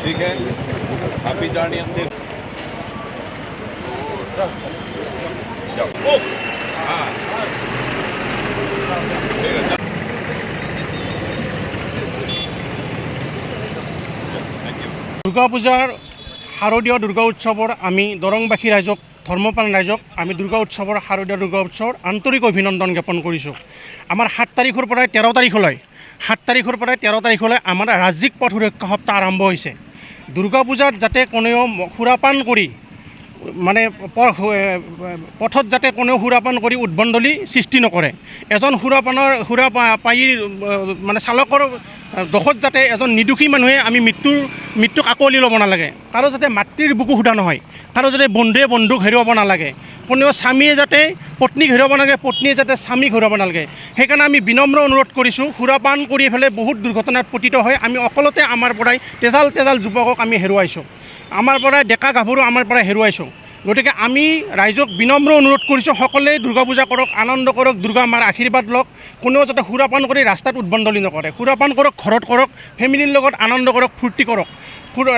ठीक है happy journey से जाओ हाँ দুৰ্গা পূজাৰ শাৰদীয় দুৰ্গা উৎসৱৰ আমি দৰংবাসী ৰাইজক ধৰ্মপ্ৰাণ ৰাইজক আমি দুৰ্গা উৎসৱৰ শাৰদীয় দুৰ্গা উৎসৱৰ আন্তৰিক অভিনন্দন জ্ঞাপন কৰিছোঁ। আমাৰ 7 তাৰিখৰ পৰাই 13 তাৰিখলৈ আমাৰ ৰাজ্যিক পথ সুৰক্ষা সপ্তাহ আৰম্ভ হৈছে। দুৰ্গা পূজাত যাতে কোনেও সুৰাপান কৰি মানে পথত যাতে কোনেও সুৰাপান কৰি উদ্ভণ্ডলি সৃষ্টি নকৰে। এজন সুৰাপায়ীৰ মানে চালকৰ দোষত যাতে এজন নিদোষী মানুহে আমি মৃত্যুক আকোৱালি ল'ব নালাগে। কাৰো যাতে মাতৃৰ বুকু সোধা নহয়, কাৰো যাতে বন্ধুৱে বন্ধুক হেৰুৱাব নালাগে, কোনেও স্বামীয়ে যাতে পত্নীক হেৰুৱাব নালাগে, পত্নীয়ে যাতে স্বামীক হেৰুৱাব নালাগে। সেইকাৰণে আমি বিনম্ৰ অনুৰোধ কৰিছোঁ, সুৰাপান কৰি পেলাই বহুত দুৰ্ঘটনাত পতিত হয়। আমি অকলতে আমাৰ পৰাই তেজাল যুৱকক আমি হেৰুৱাইছোঁ, আমাৰ পৰাই ডেকা গাভৰু আমাৰ পৰাই হেৰুৱাইছোঁ। গতিকে আমি ৰাইজক বিনম্ৰ অনুৰোধ কৰিছোঁ, সকলোৱে দুৰ্গা পূজা কৰক, আনন্দ কৰক, দুৰ্গা মাৰ আশীৰ্বাদ লওক। কোনেও যাতে সুৰাপান কৰি ৰাস্তাত উদ্ভণ্ডলি নকৰে। সুৰাপান কৰক, ঘৰত কৰক, ফেমিলিৰ লগত আনন্দ কৰক, ফূৰ্তি কৰক।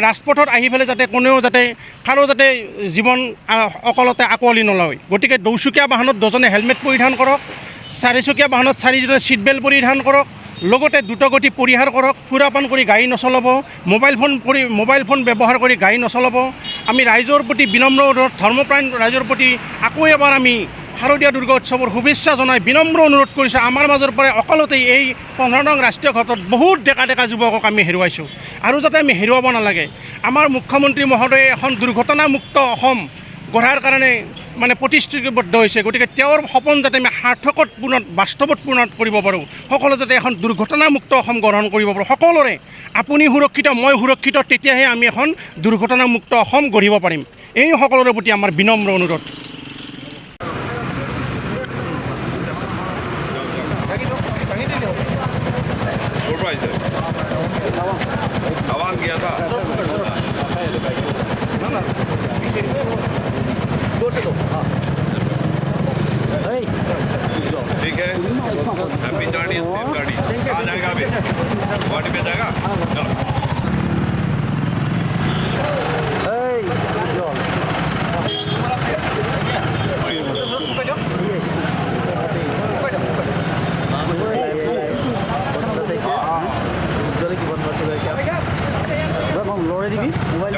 ৰাজপথত আহি পেলাই যাতে কোনেও যাতে কাৰো যাতে জীৱন অকলতে আকোৱালি নলয়। গতিকে দুচকীয়া বাহনত 2জনে হেলমেট পৰিধান কৰক, 4চকীয়া বাহনত 4জনে ছিট বেল্ট পৰিধান কৰক, লগতে দ্ৰুতগতি পৰিহাৰ কৰক, সুৰাপান কৰি গাড়ী নচলাব, মোবাইল ফোন ব্যৱহাৰ কৰি গাড়ী নচলাব। আমি ৰাইজৰ প্ৰতি বিনম্ৰ অনুৰোধ, ধৰ্মপ্ৰাণ ৰাইজৰ প্ৰতি আকৌ এবাৰ আমি শাৰদীয় দুৰ্গা উৎসৱৰ শুভেচ্ছা জনাই বিনম্ৰ অনুৰোধ কৰিছোঁ। আমাৰ মাজৰ পৰাই অকলতেই এই 15 নং ৰাষ্ট্ৰীয় ঘাটত বহুত ডেকা যুৱকক আমি হেৰুৱাইছোঁ, আৰু যাতে আমি হেৰুৱাব নালাগে। আমাৰ মুখ্যমন্ত্ৰী মহোদয়ে এখন দুৰ্ঘটনামুক্ত অসম গঢ়াৰ কাৰণে মানে প্ৰতিশ্ৰুতিবদ্ধ হৈছে। গতিকে তেওঁৰ সপোন যাতে আমি বাস্তৱত পূৰ্ণ কৰিব পাৰোঁ, সকলো যাতে এখন দুৰ্ঘটনামুক্ত অসম গ্ৰহণ কৰিব পাৰোঁ। সকলোৰে আপুনি সুৰক্ষিত, মই সুৰক্ষিত, তেতিয়াহে আমি এখন দুৰ্ঘটনামুক্ত অসম গঢ়িব পাৰিম। এই সকলোৰে প্ৰতি আমাৰ বিনম্ৰ অনুৰোধ। ठीक है हैप्पी जर्नी सेफ जर्नी कहाँ जाएगा अभी गुवाहाटी में जाएगा चलो লড়াই দিবি মোবাইল